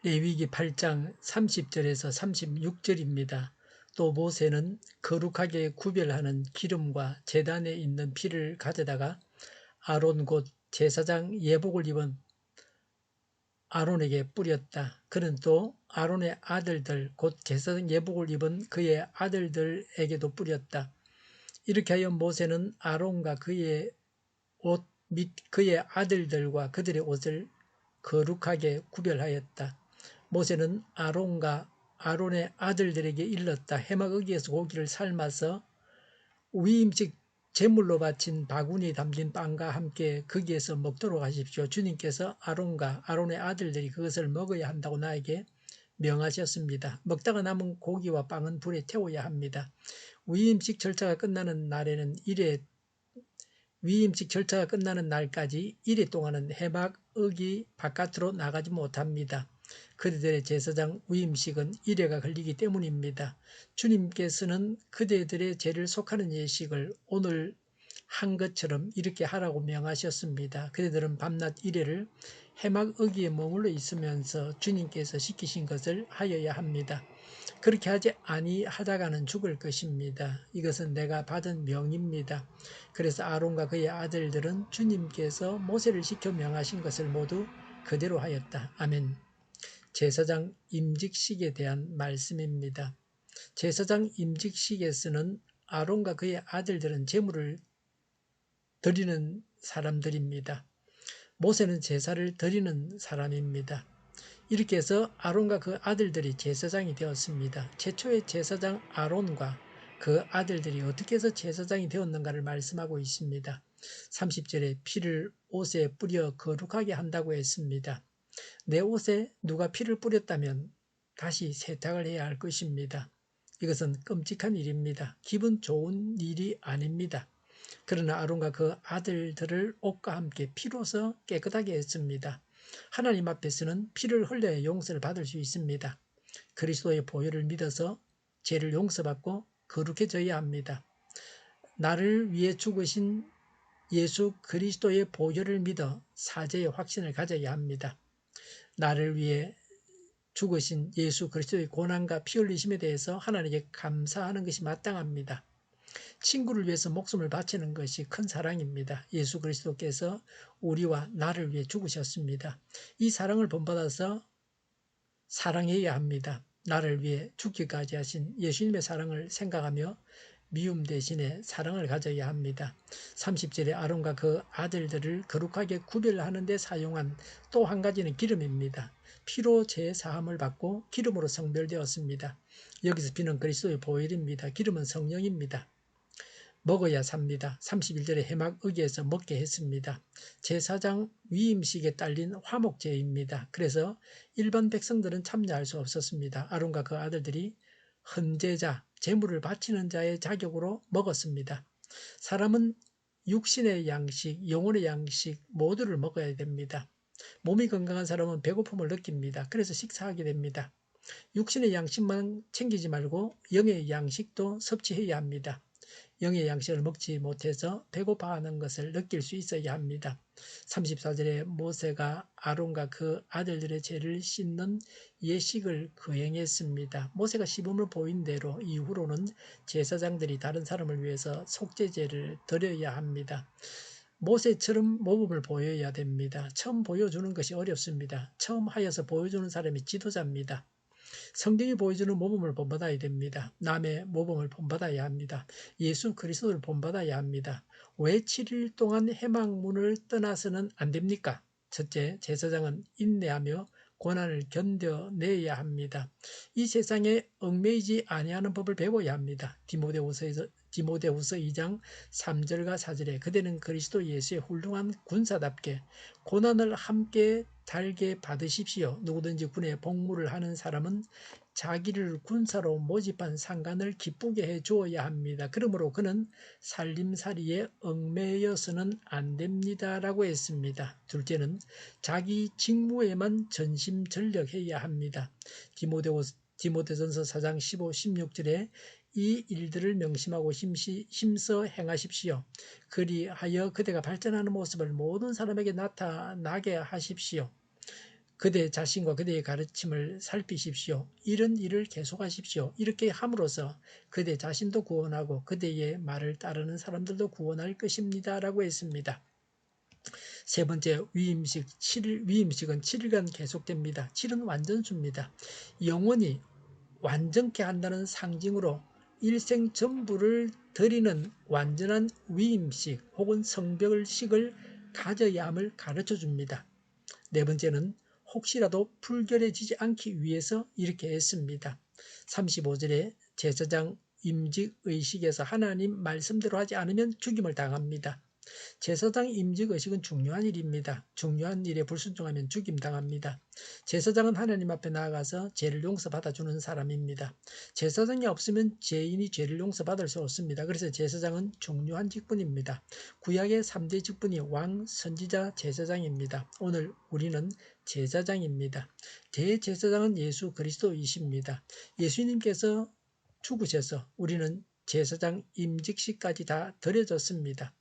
레위기 8장 30절에서 36절입니다. 또 모세는 거룩하게 구별하는 기름과 제단에 있는 피를 가져다가 아론 곧 제사장 예복을 입은 아론에게 뿌렸다. 그는 또 아론의 아들들 곧 제사장 예복을 입은 그의 아들들에게도 뿌렸다. 이렇게 하여 모세는 아론과 그의 옷 및 그의 아들들과 그들의 옷을 거룩하게 구별하였다. 모세는 아론과 아론의 아들들에게 일렀다. 해막어기에서 고기를 삶아서 위임식 제물로 바친 바구니에 담긴 빵과 함께 거기에서 먹도록 하십시오. 주님께서 아론과 아론의 아들들이 그것을 먹어야 한다고 나에게 명하셨습니다. 먹다가 남은 고기와 빵은 불에 태워야 합니다. 위임식 절차가 끝나는 날에는 위임식 절차가 끝나는 날까지 1일 동안은 해막어기 바깥으로 나가지 못합니다. 그들의 제사장 위임식은 1회가 걸리기 때문입니다. 주님께서는 그들의 죄를 속하는 예식을 오늘 한 것처럼 이렇게 하라고 명하셨습니다. 그들은 밤낮 1회를 해막어기에 머물러 있으면서 주님께서 시키신 것을 하여야 합니다. 그렇게 하지 아니하다가는 죽을 것입니다. 이것은 내가 받은 명입니다. 그래서 아론과 그의 아들들은 주님께서 모세를 시켜 명하신 것을 모두 그대로 하였다. 아멘. 제사장 임직식에 대한 말씀입니다. 제사장 임직식에서는 아론과 그의 아들들은 제물을 드리는 사람들입니다. 모세는 제사를 드리는 사람입니다. 이렇게 해서 아론과 그 아들들이 제사장이 되었습니다. 최초의 제사장 아론과 그 아들들이 어떻게 해서 제사장이 되었는가를 말씀하고 있습니다. 30절에 피를 옷에 뿌려 거룩하게 한다고 했습니다. 내 옷에 누가 피를 뿌렸다면 다시 세탁을 해야 할 것입니다. 이것은 끔찍한 일입니다. 기분 좋은 일이 아닙니다. 그러나 아론과 그 아들들을 옷과 함께 피로서 깨끗하게 했습니다. 하나님 앞에서는 피를 흘려야 용서를 받을 수 있습니다. 그리스도의 보혈을 믿어서 죄를 용서받고 거룩해져야 합니다. 나를 위해 죽으신 예수 그리스도의 보혈을 믿어 사죄의 확신을 가져야 합니다. 나를 위해 죽으신 예수 그리스도의 고난과 피 흘리심에 대해서 하나님께 감사하는 것이 마땅합니다. 친구를 위해서 목숨을 바치는 것이 큰 사랑입니다. 예수 그리스도께서 우리와 나를 위해 죽으셨습니다. 이 사랑을 본받아서 사랑해야 합니다. 나를 위해 죽기까지 하신 예수님의 사랑을 생각하며 미움 대신에 사랑을 가져야 합니다. 30절에 아론과 그 아들들을 거룩하게 구별하는 데 사용한 또 한 가지는 기름입니다. 피로 죄 사함을 받고 기름으로 성별되었습니다. 여기서 피는 그리스도의 보혈입니다. 기름은 성령입니다. 먹어야 삽니다. 31절에 해막어기에서 먹게 했습니다. 제사장 위임식에 딸린 화목제입니다. 그래서 일반 백성들은 참여할 수 없었습니다. 아론과 그 아들들이 헌제자, 제물을 바치는 자의 자격으로 먹었습니다. 사람은 육신의 양식, 영혼의 양식 모두를 먹어야 됩니다. 몸이 건강한 사람은 배고픔을 느낍니다. 그래서 식사하게 됩니다. 육신의 양식만 챙기지 말고 영의 양식도 섭취해야 합니다. 영의 양식을 먹지 못해서 배고파하는 것을 느낄 수 있어야 합니다. 34절에 모세가 아론과 그 아들들의 죄를 씻는 예식을 거행했습니다. 모세가 시범을 보인 대로 이후로는 제사장들이 다른 사람을 위해서 속죄제를 드려야 합니다. 모세처럼 모범을 보여야 됩니다. 처음 보여주는 것이 어렵습니다. 처음 하여서 보여주는 사람이 지도자입니다. 성경이 보여주는 모범을 본받아야 됩니다. 남의 모범을 본받아야 합니다. 예수 그리스도를 본받아야 합니다. 왜 7일 동안 해막문을 떠나서는 안 됩니까? 첫째, 제사장은 인내하며 고난을 견뎌내야 합니다. 이 세상에 얽매이지 아니하는 법을 배워야 합니다. 디모데후서 2장 3절과 4절에 그대는 그리스도 예수의 훌륭한 군사답게 고난을 함께 달게 받으십시오. 누구든지 군에 복무를 하는 사람은 자기를 군사로 모집한 상관을 기쁘게 해 주어야 합니다. 그러므로 그는 살림살이에 얽매여서는 안 됩니다라고 했습니다. 둘째는 자기 직무에만 전심전력해야 합니다. 디모데전서 4장 15, 16절에 이 일들을 명심하고 힘써 행하십시오. 그리하여 그대가 발전하는 모습을 모든 사람에게 나타나게 하십시오. 그대 자신과 그대의 가르침을 살피십시오. 이런 일을 계속하십시오. 이렇게 함으로써 그대 자신도 구원하고 그대의 말을 따르는 사람들도 구원할 것입니다. 라고 했습니다. 세 번째, 위임식은 7일간 계속됩니다. 7은 완전수입니다. 영원히 완전케 한다는 상징으로 일생 전부를 드리는 완전한 위임식 혹은 성별식을 가져야 함을 가르쳐 줍니다. 네 번째는 혹시라도 불결해지지 않기 위해서 이렇게 했습니다. 35절에 제사장 임직의식에서 하나님 말씀대로 하지 않으면 죽임을 당합니다. 제사장 임직의식은 중요한 일입니다. 중요한 일에 불순종하면 죽임당합니다. 제사장은 하나님 앞에 나아가서 죄를 용서받아주는 사람입니다. 제사장이 없으면 죄인이 죄를 용서받을 수 없습니다. 그래서 제사장은 중요한 직분입니다. 구약의 3대 직분이 왕, 선지자, 제사장입니다. 오늘 우리는 제사장입니다. 대제사장은 예수 그리스도이십니다. 예수님께서 죽으셔서 우리는 제사장 임직식까지 다 드려졌습니다.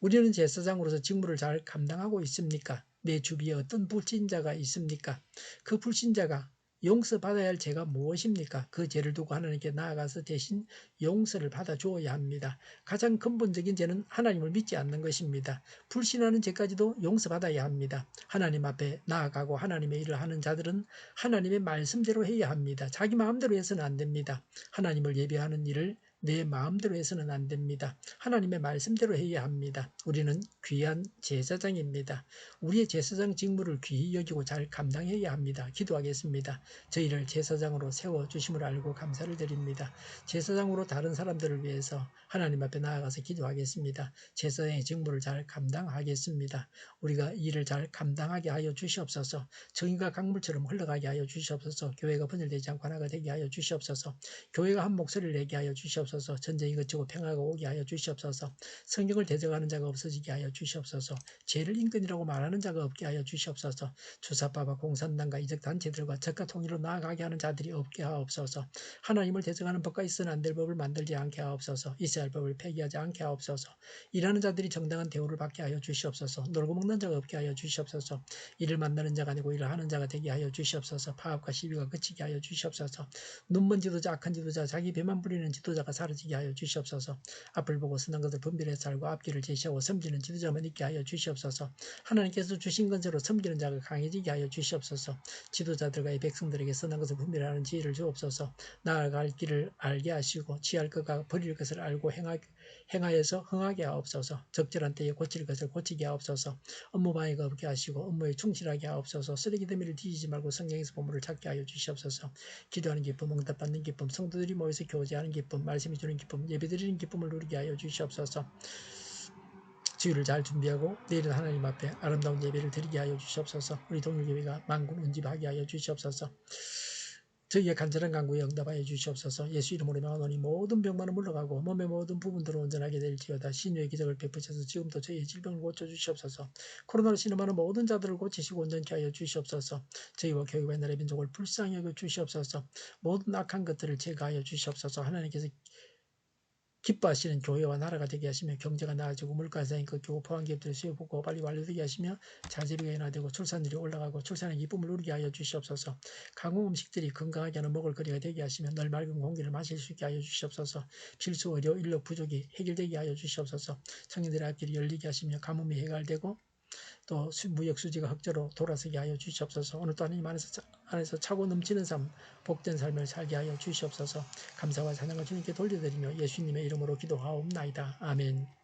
우리는 제사장으로서 직무를 잘 감당하고 있습니까? 내 주위에 어떤 불신자가 있습니까? 그 불신자가 용서받아야 할 죄가 무엇입니까? 그 죄를 두고 하나님께 나아가서 대신 용서를 받아 주어야 합니다. 가장 근본적인 죄는 하나님을 믿지 않는 것입니다. 불신하는 죄까지도 용서받아야 합니다. 하나님 앞에 나아가고 하나님의 일을 하는 자들은 하나님의 말씀대로 해야 합니다. 자기 마음대로 해서는 안 됩니다. 하나님을 예배하는 일을 내 마음대로 해서는 안 됩니다. 하나님의 말씀대로 해야 합니다. 우리는 귀한 제사장입니다. 우리의 제사장 직무를 귀히 여기고 잘 감당해야 합니다. 기도하겠습니다. 저희를 제사장으로 세워주심을 알고 감사를 드립니다. 제사장으로 다른 사람들을 위해서 하나님 앞에 나아가서 기도하겠습니다. 제사장의 직무를 잘 감당하겠습니다. 우리가 일을 잘 감당하게 하여 주시옵소서. 정의가 강물처럼 흘러가게 하여 주시옵소서. 교회가 분열되지 않고 하나가 되게 하여 주시옵소서. 교회가 한 목소리를 내게 하여 주시옵소서. 전쟁이 그치고 평화가 오게 하여 주시옵소서. 성경을 대적하는 자가 없어지게 하여 주시옵소서. 죄를 인권이라고 말하는 자가 없게 하여 주시옵소서. 주사파와 공산당과 이적 단체들과 적과 통일로 나아가게 하는 자들이 없게 하옵소서. 하나님을 대적하는 법과 있어는 안 될 법을 만들지 않게 하옵소서. 있어야 할 법을 폐기하지 않게 하옵소서. 일하는 자들이 정당한 대우를 받게 하여 주시옵소서. 놀고 먹는 자가 없게 하여 주시옵소서. 일을 만나는 자가 아니고 일을 하는 자가 되게 하여 주시옵소서. 파업과 시비가 그치게 하여 주시옵소서. 눈먼 지도자, 악한 지도자, 자기 배만 부리는 지도자가 사라지게 하여 주시옵소서. 앞을 보고 선한 것을 분별해 살고 앞길을 제시하고 섬기는 지도자만 있게 하여 주시옵소서. 하나님께서 주신 건세로 섬기는 자가 강해지게 하여 주시옵소서. 지도자들과 이 백성들에게 선한 것을 분별하는 지혜를 주옵소서. 나아갈 길을 알게 하시고 취할 것과 버릴 것을 알고 행하여서 흥하게 하옵소서. 적절한 때에 고칠 것을 고치게 하옵소서. 업무 방해가 없게 하시고 업무에 충실하게 하옵소서. 쓰레기 더미를 뒤지지 말고 성경에서 보물을 찾게 하여 주시옵소서. 기도하는 기쁨, 응답받는 기쁨, 성도들이 모여서 교제하는 기쁨, 말씀이 주는 기쁨, 예배드리는 기쁨을 누리게 하여 주시옵소서. 주일을 잘 준비하고 내일은 하나님 앞에 아름다운 예배를 드리게 하여 주시옵소서. 우리 동일교회가 만군 운집하게 하여 주시옵소서. 저희의 간절한 간구에 응답하여 주시옵소서. 예수 이름으로 명하노니 모든 병만은 물러가고 몸의 모든 부분들은 온전하게 될지어다. 신유의 기적을 베푸셔서 지금도 저희의 질병을 고쳐주시옵소서. 코로나로 신음하는 모든 자들을 고치시고 온전케 하여 주시옵소서. 저희와 교회와 나라의 민족을 불쌍히 여겨 주시옵소서. 모든 악한 것들을 제거하여 주시옵소서. 하나님께서 기뻐하시는 교회와 나라가 되게 하시며 경제가 나아지고 물가상이 꺾이고 포항기업들이 수요복고 빨리 완료되게 하시며 자재비가 인하되고 출산율이 올라가고 출산의 기쁨을 누리게 하여 주시옵소서. 강공 음식들이 건강하게 하는 먹을거리가 되게 하시며 늘 맑은 공기를 마실 수 있게 하여 주시옵소서. 필수 의료 인력 부족이 해결되게 하여 주시옵소서. 청년들의 앞길이 열리게 하시며 가뭄이 해결되고 또 무역 수지가 흑자로 돌아서게 하여 주시옵소서. 오늘도 하나님 안에서 차고 넘치는 삶, 복된 삶을 살게 하여 주시옵소서. 감사와 찬양을 주님께 돌려드리며 예수님의 이름으로 기도하옵나이다. 아멘.